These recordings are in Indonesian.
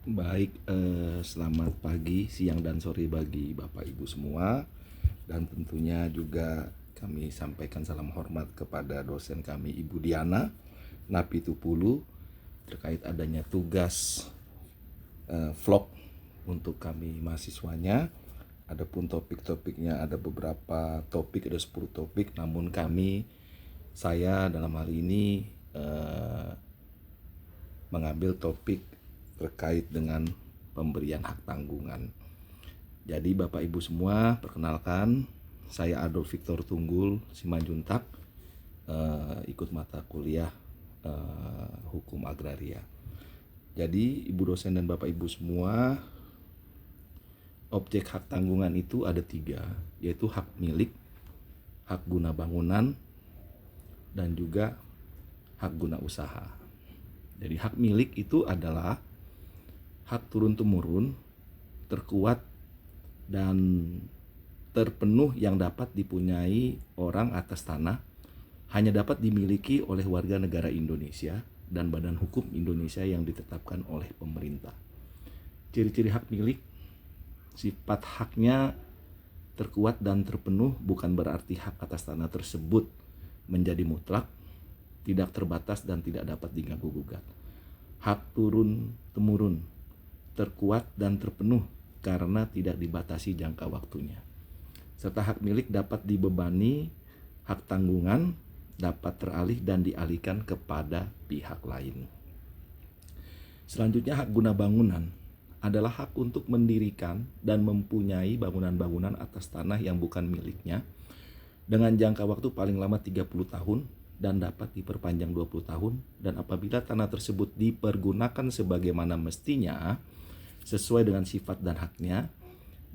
Baik, selamat pagi, siang, dan sore bagi Bapak Ibu semua. Dan tentunya juga kami sampaikan salam hormat kepada dosen kami Ibu Diana Napitupulu terkait adanya tugas vlog untuk kami mahasiswanya. Adapun topik-topiknya ada beberapa topik, ada 10 topik, namun saya dalam hal ini mengambil topik terkait dengan pemberian hak tanggungan. Jadi Bapak Ibu semua, perkenalkan, saya Adolf Victor Tunggul Simanjuntak, ikut mata kuliah Hukum Agraria. Jadi Ibu dosen dan Bapak Ibu semua, objek hak tanggungan itu ada 3, yaitu hak milik, hak guna bangunan, dan juga hak guna usaha. Jadi hak milik itu adalah hak turun-temurun, terkuat dan terpenuh yang dapat dipunyai orang atas tanah, hanya dapat dimiliki oleh warga negara Indonesia dan badan hukum Indonesia yang ditetapkan oleh pemerintah. Ciri-ciri hak milik: sifat haknya terkuat dan terpenuh, bukan berarti hak atas tanah tersebut menjadi mutlak, tidak terbatas dan tidak dapat diganggu-gugat. Hak turun-temurun terkuat dan terpenuh karena tidak dibatasi jangka waktunya. Serta hak milik dapat dibebani, hak tanggungan dapat teralih dan dialihkan kepada pihak lain. Selanjutnya, hak guna bangunan adalah hak untuk mendirikan dan mempunyai bangunan-bangunan atas tanah yang bukan miliknya dengan jangka waktu paling lama 30 tahun dan dapat diperpanjang 20 tahun, dan apabila tanah tersebut dipergunakan sebagaimana mestinya sesuai dengan sifat dan haknya,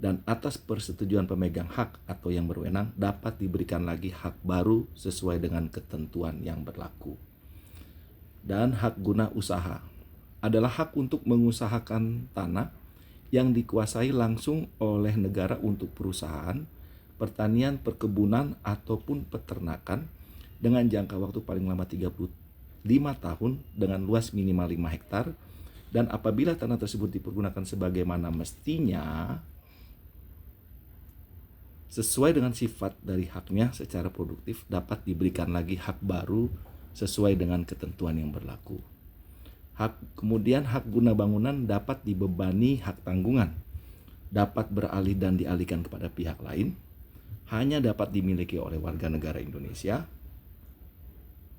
dan atas persetujuan pemegang hak atau yang berwenang, dapat diberikan lagi hak baru sesuai dengan ketentuan yang berlaku. Dan hak guna usaha adalah hak untuk mengusahakan tanah yang dikuasai langsung oleh negara untuk perusahaan, pertanian, perkebunan, ataupun peternakan dengan jangka waktu paling lama 35 tahun dengan luas minimal 5 hektar. Dan apabila tanah tersebut dipergunakan sebagaimana mestinya sesuai dengan sifat dari haknya secara produktif, dapat diberikan lagi hak baru sesuai dengan ketentuan yang berlaku. Kemudian hak guna bangunan dapat dibebani hak tanggungan, dapat beralih dan dialihkan kepada pihak lain, hanya dapat dimiliki oleh warga negara Indonesia,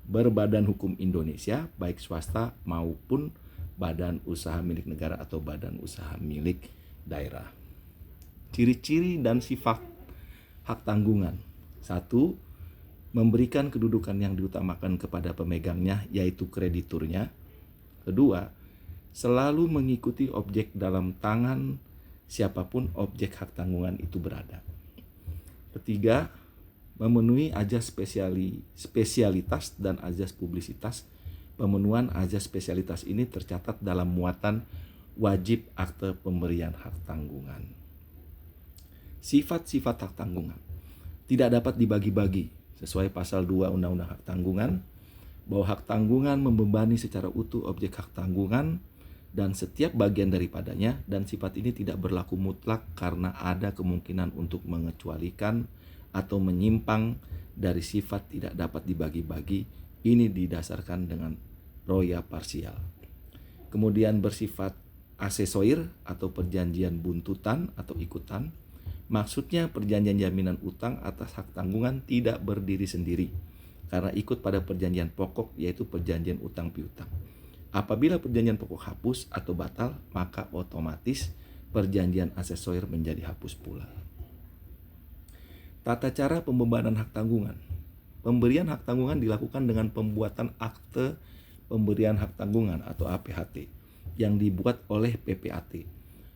berbadan hukum Indonesia, baik swasta maupun badan usaha milik negara atau badan usaha milik daerah. Ciri-ciri dan sifat hak tanggungan: 1. Memberikan kedudukan yang diutamakan kepada pemegangnya, yaitu krediturnya. 2. Selalu mengikuti objek dalam tangan siapapun objek hak tanggungan itu berada. 3. Memenuhi azas spesialitas dan azas publisitas. Pemenuhan azas spesialitas ini tercatat dalam muatan wajib akte pemberian hak tanggungan. Sifat-sifat hak tanggungan tidak dapat dibagi-bagi sesuai pasal 2 Undang-Undang Hak Tanggungan, bahwa hak tanggungan membebani secara utuh objek hak tanggungan dan setiap bagian daripadanya, dan sifat ini tidak berlaku mutlak karena ada kemungkinan untuk mengecualikan atau menyimpang dari sifat tidak dapat dibagi-bagi. Ini didasarkan dengan roya parsial. Kemudian bersifat asesoir atau perjanjian buntutan atau ikutan. Maksudnya perjanjian jaminan utang atas hak tanggungan tidak berdiri sendiri karena ikut pada perjanjian pokok, yaitu perjanjian utang piutang. Apabila perjanjian pokok hapus atau batal, maka otomatis perjanjian asesoir menjadi hapus pula. Tata cara pembebanan hak tanggungan. Pemberian hak tanggungan dilakukan dengan pembuatan akte pemberian hak tanggungan atau APHT yang dibuat oleh PPAT.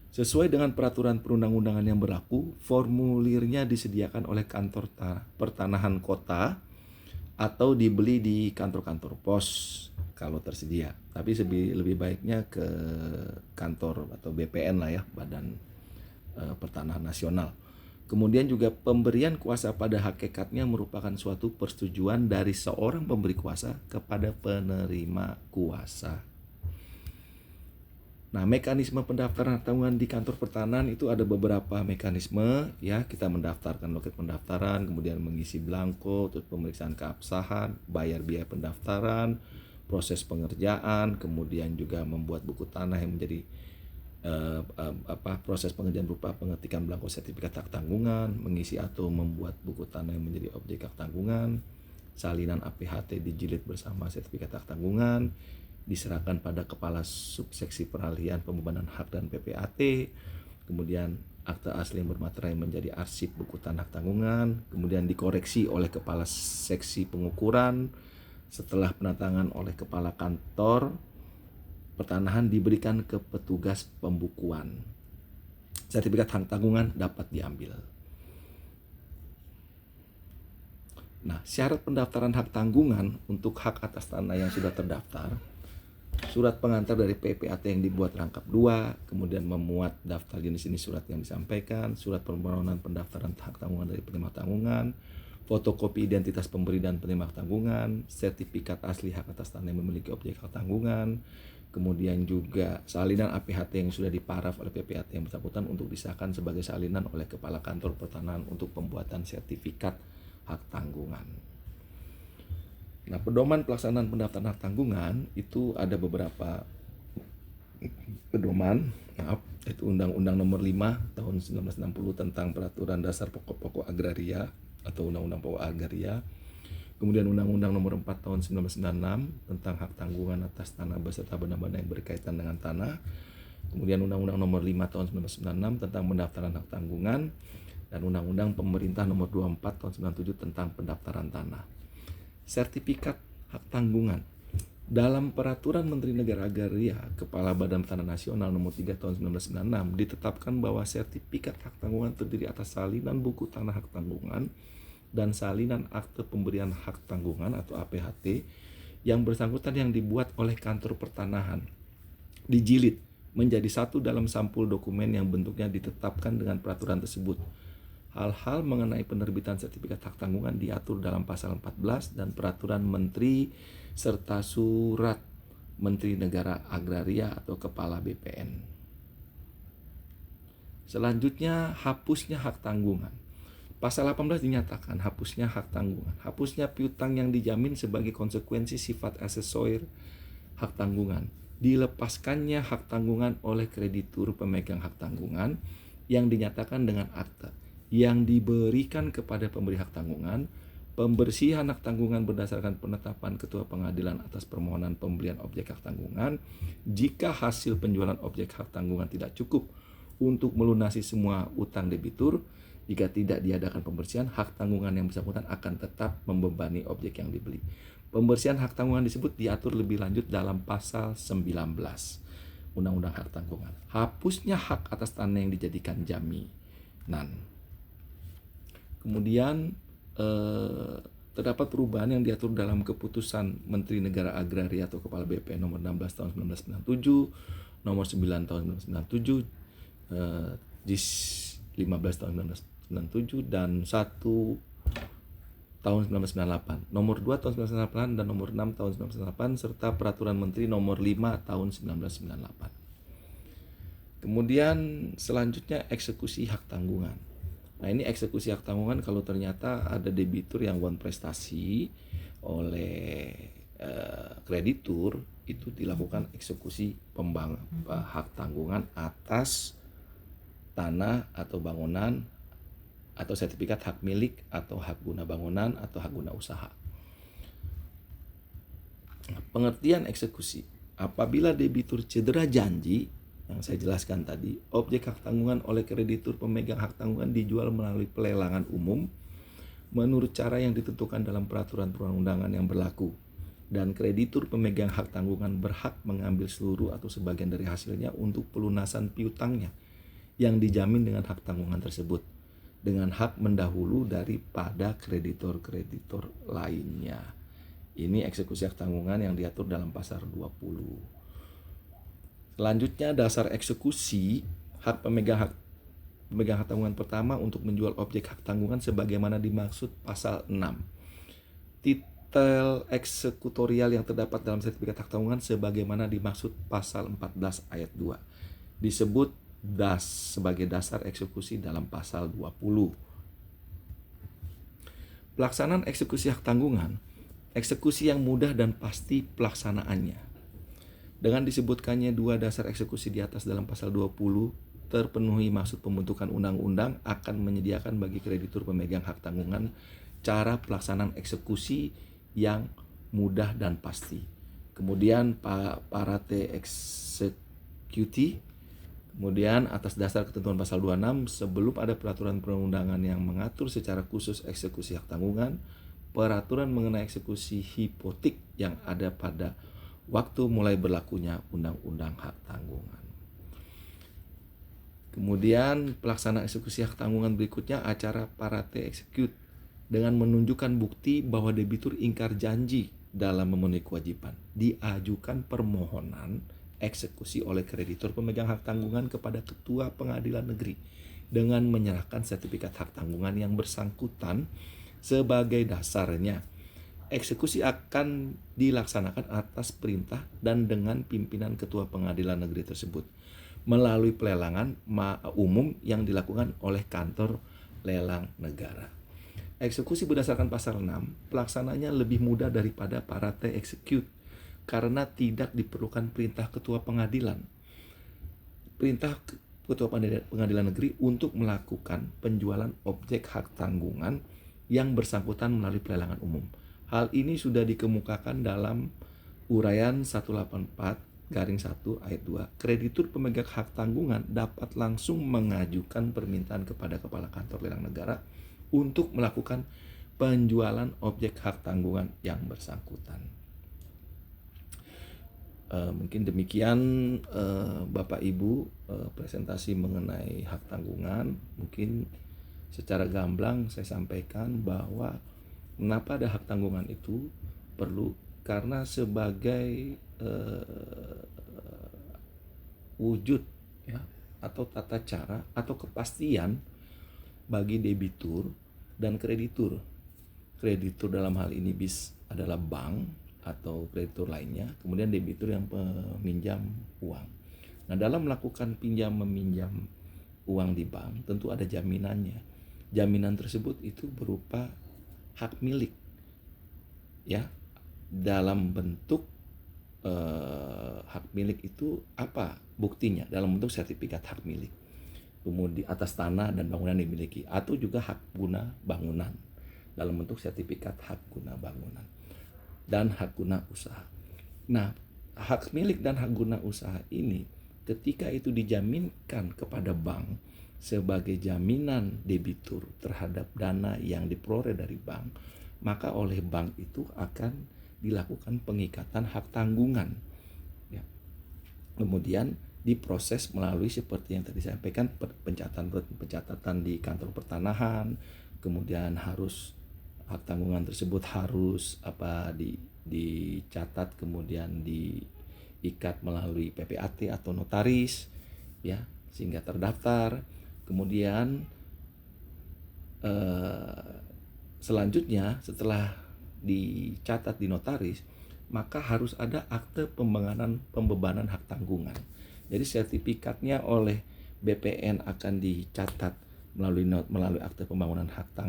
Sesuai dengan peraturan perundang-undangan yang berlaku, formulirnya disediakan oleh kantor pertanahan kota atau dibeli di kantor-kantor pos kalau tersedia. Tapi lebih baiknya ke kantor atau BPN lah ya, Badan Pertanahan Nasional. Kemudian juga pemberian kuasa pada hakikatnya merupakan suatu persetujuan dari seorang pemberi kuasa kepada penerima kuasa. Nah, mekanisme pendaftaran hak tanggungan di kantor pertanahan itu ada beberapa mekanisme ya. Kita mendaftarkan loket pendaftaran, kemudian mengisi belangko, terus pemeriksaan keabsahan, bayar biaya pendaftaran, proses pengerjaan, kemudian juga membuat buku tanah yang menjadi proses pengerjaan berupa pengetikan belangko sertifikat hak tanggungan, mengisi atau membuat buku tanah yang menjadi objek hak tanggungan, salinan APHT dijilid bersama sertifikat hak tanggungan, diserahkan pada kepala subseksi peralihan pembebanan hak dan PPAT, kemudian akte asli yang bermaterai menjadi arsip buku tanah hak tanggungan, kemudian dikoreksi oleh kepala seksi pengukuran. Setelah penatangan oleh kepala kantor pertanahan diberikan ke petugas pembukuan. Sertifikat hak tanggungan dapat diambil. Nah, syarat pendaftaran hak tanggungan untuk hak atas tanah yang sudah terdaftar, surat pengantar dari PPAT yang dibuat rangkap 2, kemudian memuat daftar jenis-jenis surat yang disampaikan, surat permohonan pendaftaran hak tanggungan dari penerima tanggungan, fotokopi identitas pemberi dan penerima tanggungan, sertifikat asli hak atas tanah yang memiliki objek hak tanggungan, kemudian juga salinan APHT yang sudah diparaf oleh PPAT yang bersangkutan untuk disahkan sebagai salinan oleh Kepala Kantor Pertanahan untuk pembuatan sertifikat hak tanggungan. Nah, pedoman pelaksanaan pendaftaran hak tanggungan itu ada beberapa pedoman, yaitu Undang-Undang Nomor 5 Tahun 1960 tentang Peraturan Dasar Pokok-pokok Agraria atau Undang-Undang Pokok Agraria. Kemudian Undang-Undang Nomor 4 Tahun 1996 tentang hak tanggungan atas tanah beserta benda-benda yang berkaitan dengan tanah. Kemudian Undang-Undang Nomor 5 Tahun 1996 tentang pendaftaran hak tanggungan, dan Undang-Undang Pemerintah Nomor 24 Tahun 97 tentang pendaftaran tanah. Sertifikat hak tanggungan. Dalam Peraturan Menteri Negara Agraria Kepala Badan Tanah Nasional Nomor 3 Tahun 1996 ditetapkan bahwa sertifikat hak tanggungan terdiri atas salinan buku tanah hak tanggungan dan salinan akte pemberian hak tanggungan atau APHT yang bersangkutan yang dibuat oleh kantor pertanahan, dijilid menjadi satu dalam sampul dokumen yang bentuknya ditetapkan dengan peraturan tersebut. Hal-hal mengenai penerbitan sertifikat hak tanggungan diatur dalam pasal 14 dan peraturan menteri serta surat Menteri Negara Agraria atau Kepala BPN. Selanjutnya, hapusnya hak tanggungan. Pasal 18 dinyatakan hapusnya hak tanggungan. Hapusnya piutang yang dijamin sebagai konsekuensi sifat asesoir hak tanggungan. Dilepaskannya hak tanggungan oleh kreditur pemegang hak tanggungan yang dinyatakan dengan akta yang diberikan kepada pemberi hak tanggungan. Pembersihan hak tanggungan berdasarkan penetapan Ketua Pengadilan atas permohonan pembelian objek hak tanggungan. Jika hasil penjualan objek hak tanggungan tidak cukup untuk melunasi semua utang debitur, jika tidak diadakan pembersihan, hak tanggungan yang bersangkutan akan tetap membebani objek yang dibeli. Pembersihan hak tanggungan disebut diatur lebih lanjut dalam pasal 19 Undang-Undang Hak Tanggungan. Hapusnya hak atas tanah yang dijadikan jaminan. Kemudian terdapat perubahan yang diatur dalam keputusan Menteri Negara Agraria atau Kepala BPN nomor 16 tahun 1997, nomor 9 tahun 1997, JIS 15 tahun 1997 dan 1 tahun 1998, nomor 2 tahun 1998 dan nomor 6 tahun 1998 serta peraturan menteri nomor 5 tahun 1998. Kemudian selanjutnya eksekusi hak tanggungan. Nah, ini eksekusi hak tanggungan kalau ternyata ada debitur yang wan prestasi oleh kreditur, itu dilakukan eksekusi hak tanggungan atas tanah atau bangunan atau sertifikat hak milik atau hak guna bangunan atau hak guna usaha. Pengertian eksekusi: apabila debitur cedera janji yang saya jelaskan tadi, objek hak tanggungan oleh kreditur pemegang hak tanggungan dijual melalui pelelangan umum menurut cara yang ditentukan dalam peraturan perundang-undangan yang berlaku, dan kreditur pemegang hak tanggungan berhak mengambil seluruh atau sebagian dari hasilnya untuk pelunasan piutangnya yang dijamin dengan hak tanggungan tersebut, dengan hak mendahulu daripada kreditor-kreditor lainnya. Ini eksekusi hak tanggungan yang diatur dalam pasal 20. Selanjutnya, dasar eksekusi hak pemegang hak tanggungan pertama untuk menjual objek hak tanggungan sebagaimana dimaksud pasal 6. detail eksekutorial yang terdapat dalam sertifikat hak tanggungan sebagaimana dimaksud pasal 14 ayat 2. Disebut sebagai dasar eksekusi dalam pasal 20. Pelaksanaan eksekusi hak tanggungan, eksekusi yang mudah dan pasti pelaksanaannya. Dengan disebutkannya dua dasar eksekusi di atas dalam pasal 20, terpenuhi maksud pembentukan undang-undang akan menyediakan bagi kreditur pemegang hak tanggungan cara pelaksanaan eksekusi yang mudah dan pasti. Kemudian parate executi, kemudian atas dasar ketentuan pasal 26, sebelum ada peraturan perundangan yang mengatur secara khusus eksekusi hak tanggungan, peraturan mengenai eksekusi hipotek yang ada pada waktu mulai berlakunya undang-undang hak tanggungan. Kemudian pelaksanaan eksekusi hak tanggungan berikutnya acara parate execute dengan menunjukkan bukti bahwa debitur ingkar janji dalam memenuhi kewajiban. Diajukan permohonan eksekusi oleh kreditur pemegang hak tanggungan kepada Ketua Pengadilan Negeri dengan menyerahkan sertifikat hak tanggungan yang bersangkutan sebagai dasarnya. Eksekusi akan dilaksanakan atas perintah dan dengan pimpinan Ketua Pengadilan Negeri tersebut melalui pelelangan umum yang dilakukan oleh kantor lelang negara. Eksekusi berdasarkan pasal 6, pelaksananya lebih mudah daripada parate execute karena tidak diperlukan perintah Ketua Pengadilan. Perintah Ketua Pengadilan Negeri untuk melakukan penjualan objek hak tanggungan yang bersangkutan melalui pelelangan umum. Hal ini sudah dikemukakan dalam uraian 184/1 ayat 2. Kreditur pemegang hak tanggungan dapat langsung mengajukan permintaan kepada Kepala Kantor Lelang Negara untuk melakukan penjualan objek hak tanggungan yang bersangkutan. Mungkin demikian Bapak Ibu presentasi mengenai hak tanggungan. Mungkin secara gamblang saya sampaikan bahwa kenapa ada hak tanggungan itu perlu, karena sebagai wujud ya, atau tata cara atau kepastian bagi debitur dan kreditur. Kreditur dalam hal ini adalah bank atau kreditur lainnya, kemudian debitur yang peminjam uang. Nah, dalam melakukan pinjam meminjam uang di bank tentu ada jaminannya. Jaminan tersebut itu berupa hak milik, ya, dalam bentuk hak milik itu apa buktinya? Dalam bentuk sertifikat hak milik, kemudian atas tanah dan bangunan yang dimiliki, atau juga hak guna bangunan dalam bentuk sertifikat hak guna bangunan dan hak guna usaha. Nah, hak milik dan hak guna usaha ini ketika itu dijaminkan kepada bank sebagai jaminan debitur terhadap dana yang diperoleh dari bank, maka oleh bank itu akan dilakukan pengikatan hak tanggungan. Ya. Kemudian diproses melalui seperti yang tadi saya sampaikan, pencatatan di kantor pertanahan, kemudian harus hak tanggungan tersebut harus dicatat, kemudian diikat melalui PPAT atau notaris, ya, sehingga terdaftar. Kemudian selanjutnya setelah dicatat di notaris, maka harus ada akte pembebanan hak tanggungan. Jadi sertifikatnya oleh BPN akan dicatat melalui akte pembangunan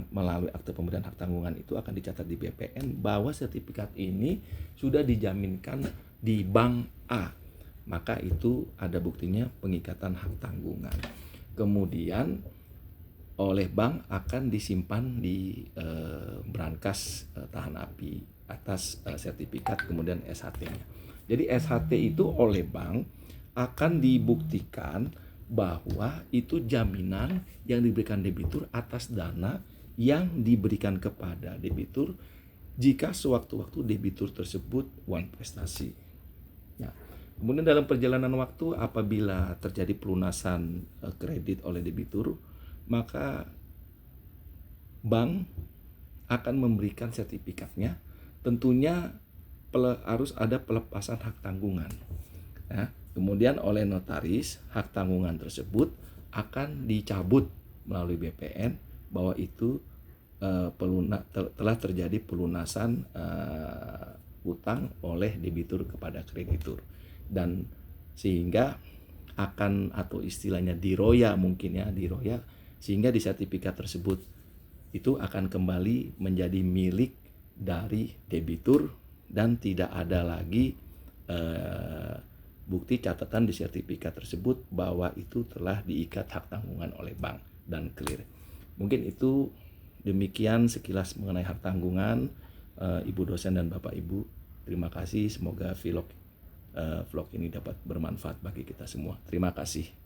melalui akte pemberian hak tanggungan, itu akan dicatat di BPN bahwa sertifikat ini sudah dijaminkan di bank A. Maka itu ada buktinya pengikatan hak tanggungan. Kemudian oleh bank akan disimpan di brankas tahan api atas sertifikat, kemudian SHT-nya. Jadi SHT itu oleh bank akan dibuktikan bahwa itu jaminan yang diberikan debitur atas dana yang diberikan kepada debitur jika sewaktu-waktu debitur tersebut wan prestasi. Ya. Kemudian dalam perjalanan waktu apabila terjadi pelunasan kredit oleh debitur, maka bank akan memberikan sertifikatnya. Tentunya harus ada pelepasan hak tanggungan. Nah, kemudian oleh notaris hak tanggungan tersebut akan dicabut melalui BPN bahwa itu telah terjadi pelunasan utang oleh debitur kepada kreditur, dan sehingga akan, atau istilahnya diroya mungkin ya, diroya, sehingga di sertifikat tersebut itu akan kembali menjadi milik dari debitur dan tidak ada lagi bukti catatan di sertifikat tersebut bahwa itu telah diikat hak tanggungan oleh bank dan clear. Mungkin itu demikian sekilas mengenai hak tanggungan. Ibu dosen dan Bapak Ibu, terima kasih. Semoga vlog ini dapat bermanfaat bagi kita semua. Terima kasih.